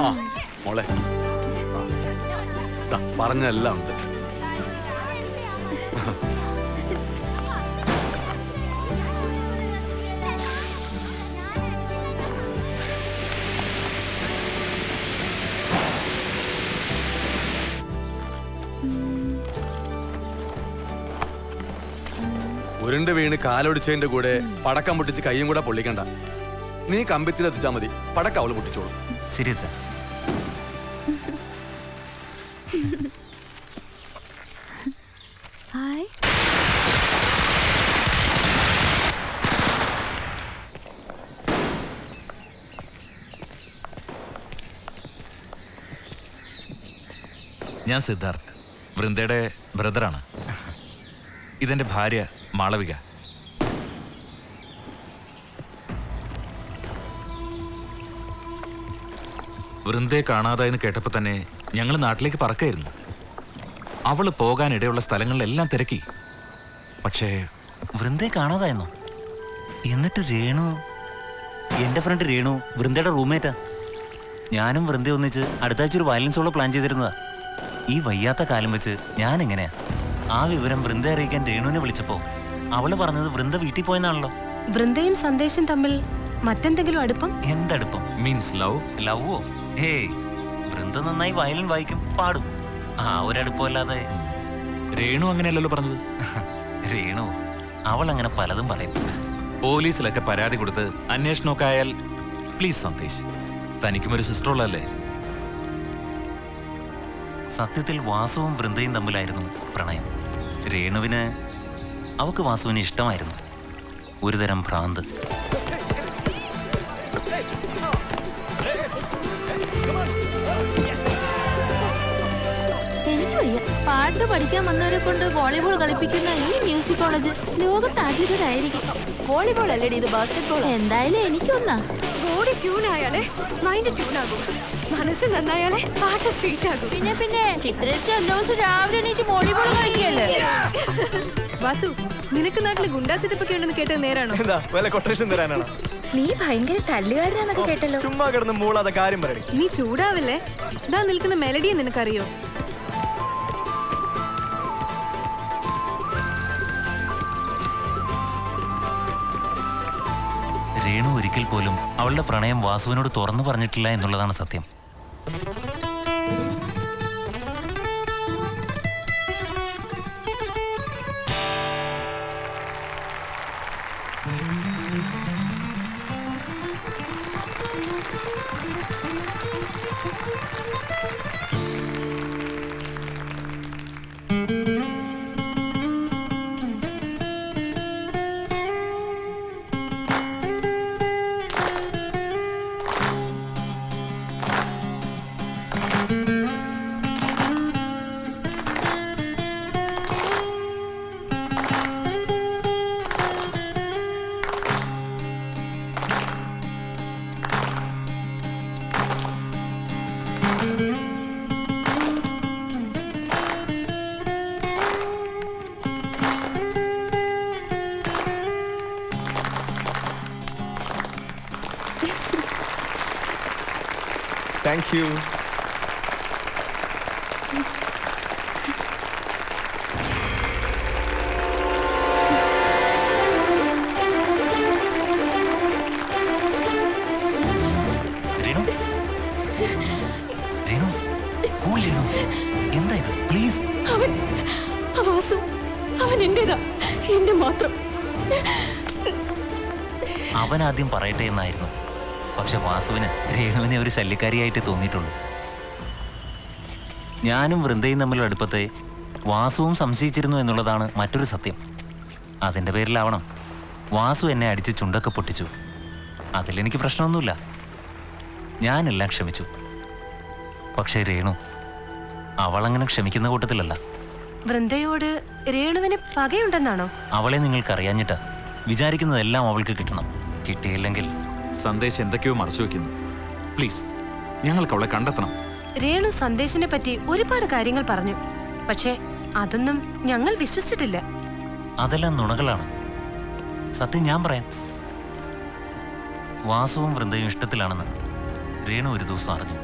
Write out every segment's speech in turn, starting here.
ആ മോളെ പറഞ്ഞെല്ലാം ഉണ്ട്. ഉരുണ്ട് വീണ് കാലൊടിച്ചതിന്റെ കൂടെ പടക്കം പൊട്ടിച്ച് കൈയും കൂടെ പൊള്ളിക്കണ്ട. നീ കമ്പിത്തിലെത്തിച്ചാ മതി, പടക്കം അവള് പൊട്ടിച്ചോളൂ. ശരി അച്ഛാ. ഞാൻ സിദ്ധാർത്ഥ്, വൃന്ദയുടെ ബ്രദറാണ്. ഇതെന്റെ ഭാര്യ മാളവിക. വൃന്ദയെ കാണാതായെന്ന് കേട്ടപ്പോൾ തന്നെ ഞങ്ങൾ നാട്ടിലേക്ക് പറക്കായിരുന്നു. അവള് പോകാനിടയുള്ള സ്ഥലങ്ങളിലെല്ലാം തിരക്കി. പക്ഷേ വൃന്ദയെ കാണാതായെന്നോ? എന്നിട്ട് രേണു, എന്റെ ഫ്രണ്ട് രേണു വൃന്ദയുടെ റൂംമേറ്റാ. ഞാനും വൃന്ദ ഒന്നിച്ച് അടുത്താഴ്ച ഒരു വയലൻസ് ഉള്ള പ്ലാൻ ചെയ്തിരുന്നതാ. ഈ വയ്യാത്ത കാലം വെച്ച് ഞാൻ എങ്ങനെയാ ആ വിവരം വൃന്ദയെ അറിയിക്കാൻ രേണുവിനെ വിളിച്ചപ്പോ അവള് പറഞ്ഞത് വൃന്ദ വീട്ടിൽ പോയെന്നാണല്ലോ. വൃന്ദയും സന്ദേശം തമ്മിൽ മറ്റെന്തെങ്കിലും അടുപ്പം? എന്തടുപ്പം? Means love? ലവോ? ഹേയ്, വൃന്ദ നന്നായി വയലിൻ വായിക്കും, പാടും. ആ ഒരടുപ്പമല്ലാതെ. രേണു അങ്ങനെയല്ലല്ലോ പറഞ്ഞത്. രേണു അവൾ അങ്ങനെ പലതും പറയും. പോലീസിലൊക്കെ പരാതി കൊടുത്ത് അന്വേഷണമൊക്കെ ആയാൽ പ്ലീസ് സന്ദേശ്, തനിക്കും ഒരു സിസ്റ്റർ ഉള്ളല്ലേ? സത്യത്തിൽ വാസുവും വൃന്ദയും തമ്മിലായിരുന്നു പ്രണയം. രേണുവിന് അവക്ക് വാസുവിനെ ഇഷ്ടമായിരുന്നു. ഒരുതരം ഭ്രാന്ത്. പാട്ട് പഠിക്കാൻ വന്നവരെ കൊണ്ട് വോളിബോൾ കളിപ്പിക്കുന്ന ഈ മ്യൂസിക് കോളേജ് ലോകത്ത് ആദ്യമായിരിക്കും. വോളിബോൾ അല്ലേടി ഇത്, ബാസ്കറ്റ്ബോൾ. എന്തായാലും എനിക്കൊന്നാ. ബോഡി ട്യൂൺ ആയാലേ മൈൻഡ് ട്യൂൺ ആകും, മനസ്സ് നന്നായാലേ പാട്ട് സ്വീറ്റ് ആകും. പിന്നെ ചിത്രേഷ് എല്ലാ ദിവസം രാവിലെ എണീറ്റ് വോളിബോൾ കളിക്കല്ലേ? വാസു, നിനക്ക് നാട്ടില് ഗുണ്ടാ സെറ്റപ്പൊക്കെ ഉണ്ടെന്ന് കേട്ടത് നേരാണോ? എന്താ വല്ല കൊട്ടേഷൻ തരാനാണോ? നീ ഭയങ്കര തല്ലുകാരനാന്നൊക്കെ കേട്ടല്ലോ. ചുമ്മാ കിടന്ന് മൂളാതെ കാര്യം പറയണേ. നീ ചൂടാവില്ലേ? ഇതാ നിൽക്കുന്ന മെലഡിയെ നിനക്കറിയോ? രേണു ഒരിക്കൽ പോലും അവളുടെ പ്രണയം വാസുവിനോട് തുറന്നു പറഞ്ഞിട്ടില്ല എന്നുള്ളതാണ് സത്യം. Thank you. എന്താ ഇത്? പ്ലീസ്. അവൻ ആദ്യം പറയട്ടെ എന്നായിരുന്നു. പക്ഷെ വാസുവിന് രേണുവിനെ ഒരു ശല്യക്കാരിയായിട്ട് തോന്നിയിട്ടുള്ളൂ. ഞാനും വൃന്ദയും തമ്മിലുള്ള അടുപ്പത്തെ വാസുവും സംശയിച്ചിരുന്നു എന്നുള്ളതാണ് മറ്റൊരു സത്യം. അതിൻ്റെ പേരിലാവണം വാസു എന്നെ അടിച്ച് ചുണ്ടൊക്കെ പൊട്ടിച്ചു. അതിലെനിക്ക് പ്രശ്നമൊന്നുമില്ല, ഞാനെല്ലാം ക്ഷമിച്ചു. പക്ഷേ രേണു അവളങ്ങനെ ക്ഷമിക്കുന്ന കൂട്ടത്തിലല്ല. വൃന്ദയോട് രേണുവിന് പകയുണ്ടെന്നാണോ? അവളെ നിങ്ങൾക്കറിയാഞ്ഞിട്ട് വിചാരിക്കുന്നതെല്ലാം അവൾക്ക് കിട്ടണം. കിട്ടിയില്ലെങ്കിൽ സന്ദേശം എന്തൊക്കെയോ മറച്ചു വെക്കുന്നു. പ്ലീസ്, ഞങ്ങൾക്ക് അവളെ കണ്ടെത്തണം. രേണു സന്ദേശിനെ പറ്റി ഒരുപാട് കാര്യങ്ങൾ പറഞ്ഞു, പക്ഷേ അതൊന്നും ഞങ്ങൾ വിശ്വസിച്ചിട്ടില്ല. അതെല്ലാം നുണകളാണ്. സത്യം ഞാൻ പറയാം. വാസുവും വൃന്ദയും ഇഷ്ടത്തിലാണെന്ന് രേണു ഒരു ദിവസം അറിഞ്ഞു.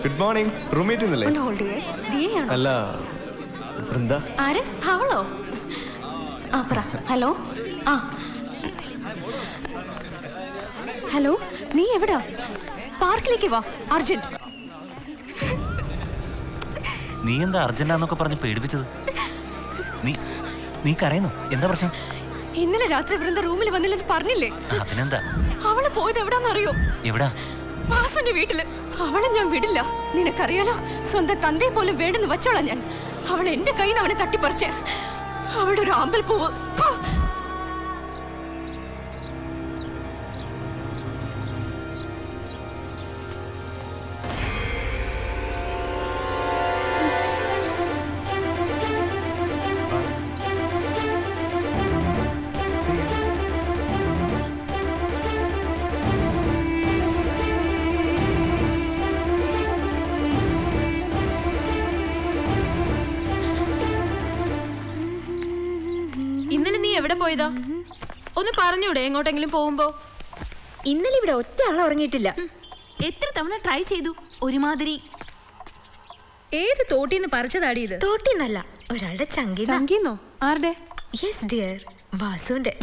ഗുഡ് മോർണിംഗ് റൂംമേറ്റ് ഇന്നല്ലേ ഒന്ന് ഹോൾഡ് ചെയ്യേ. ദിയയാണോ? അല്ല വൃന്ദ. ആര്? അവളോ? ആ പറ. ഹലോ. ആ ഹലോ, നീ എവിടാ? പാർക്കിലേക്ക് വാ, അർജന്റ്. നീ എന്താ അർജന്റാന്നൊക്കെ പറഞ്ഞ് പേടിപ്പിച്ചത്? നീ നീ കരയുന്നു, എന്താ പ്രശ്നം? ഇന്നലെ രാത്രി വൃന്ദ റൂമിൽ വന്നില്ലെന്ന് പറഞ്ഞില്ലേ? അതിനെന്താ? അവള് പോയത് എവിടാന്നറിയോ? എവിടാ? വാസുന്റെ വീട്ടില്. അവളെ ഞാൻ വിടില്ല, നിനക്കറിയാലോ. സ്വന്തം തന്തയെ പോലും വേണ്ടെന്ന് വെച്ചോളാം ഞാൻ. അവൾ എന്റെ കയ്യിൽ നിന്ന് അവനെ തട്ടിപ്പറിച്ച്. അവളുടെ ഒരു അമ്പൽപ്പൂവ്. ഇന്നലെ നീ എവിടെ പോയതാ? ഒന്ന് പറഞ്ഞൂടെ എങ്ങോട്ടെങ്കിലും പോകുമ്പോ? ഇന്നലെ ഇവിടെ ഒറ്റ ആൾ ഉറങ്ങിയിട്ടില്ല. എത്ര തവണ ട്രൈ ചെയ്തു, ഒരുമാതിരി. ഏത് തോട്ടിന്ന് പറിച്ചതാടി ഇത്? തോട്ടിന്നല്ല, ഒരാളുടെ ചങ്കീന്നോ? ആരുടെ? യെസ് ഡിയർ, വാസുവിന്റെ.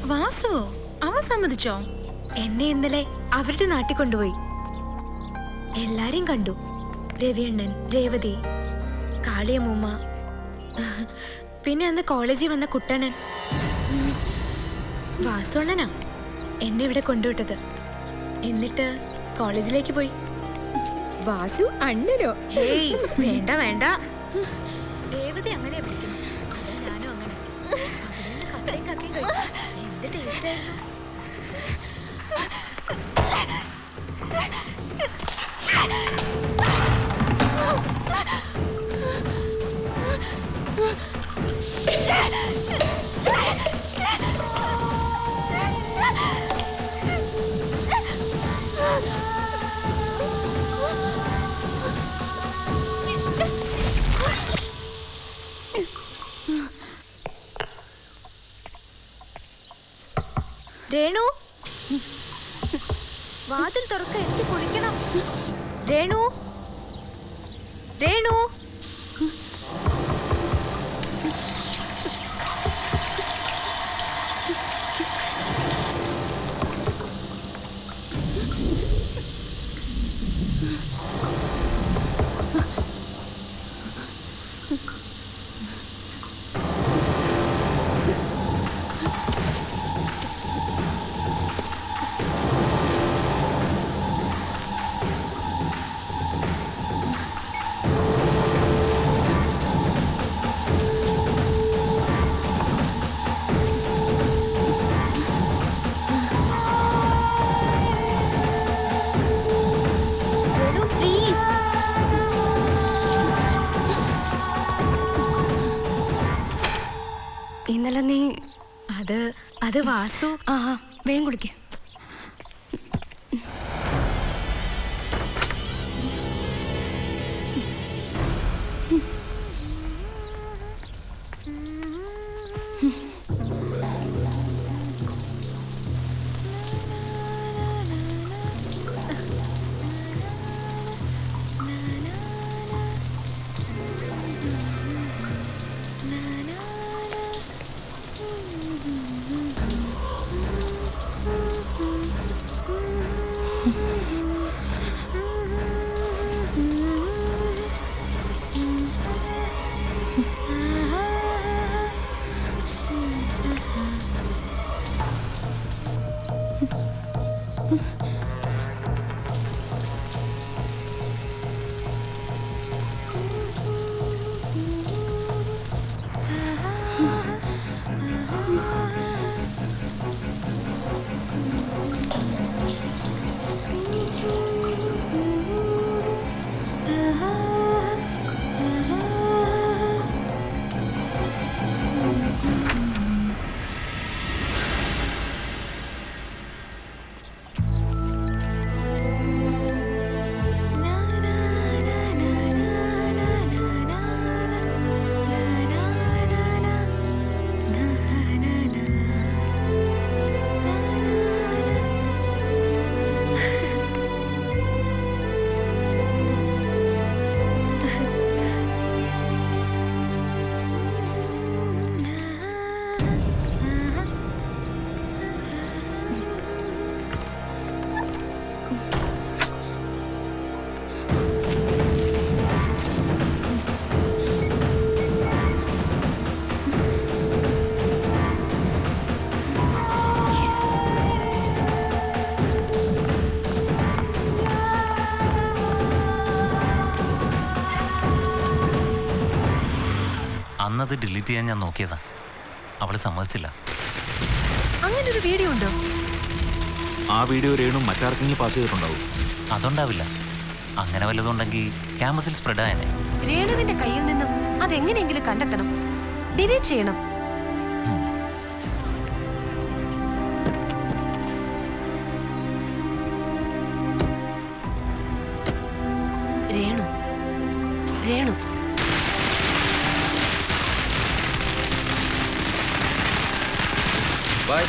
വാസുവോ? അവൻ സമ്മതിച്ചോ? എന്നെ ഇന്നലെ അവരുടെ നാട്ടിൽ കൊണ്ടുപോയി. എല്ലാരെയും കണ്ടു. രവിയണ്ണൻ, രേവതി, കാളിയമ്മൂമ്മ, പിന്നെ അന്ന് കോളേജിൽ വന്ന കുട്ടണ്ണൻ. വാസുണ്ണനാ എന്നെ ഇവിടെ കൊണ്ടുവിട്ടത്. എന്നിട്ട് കോളേജിലേക്ക് പോയി. വാസു അണ്ണനോ? ഏയ് വേണ്ട വേണ്ട, രേവതി അങ്ങനെ വിളിക്കുന്നു, ഞാനും അങ്ങനെ. കപ്പയും കക്കയും കഴിച്ചു. എന്ത് ടേസ്റ്റ് ആയിരുന്നു. രേണു, വാതിൽ തുറക്ക, എനിക്ക് കുളിക്കണം. രേണു, രേണു. ഇന്നലെ നീ അത് വാസു. ആ വേഗം കുളിക്ക. അത് ഡിലീറ്റ് ചെയ്യാൻ ഞാൻ നോക്കിയതാ. അവള് സമ്മതിച്ചില്ല. അങ്ങനെ ഒരു വീഡിയോ ഉണ്ടോ? ആ വീഡിയോ രേണു മറ്റാർക്കെങ്കിലും പാസ് ചെയ്തിട്ടുണ്ടാവും. അതുണ്ടാവില്ല. അങ്ങനെ വല്ലതുണ്ടെങ്കിൽ ക്യാമ്പസിൽ സ്പ്രെഡ് ആയനെ. രേണുവിന്റെ കയ്യിൽ നിന്നും അതെങ്ങനെയെങ്കിലും കണ്ടെത്തണം, ഡിലീറ്റ് ചെയ്യണം. രേണു, രേണു, ബൈ.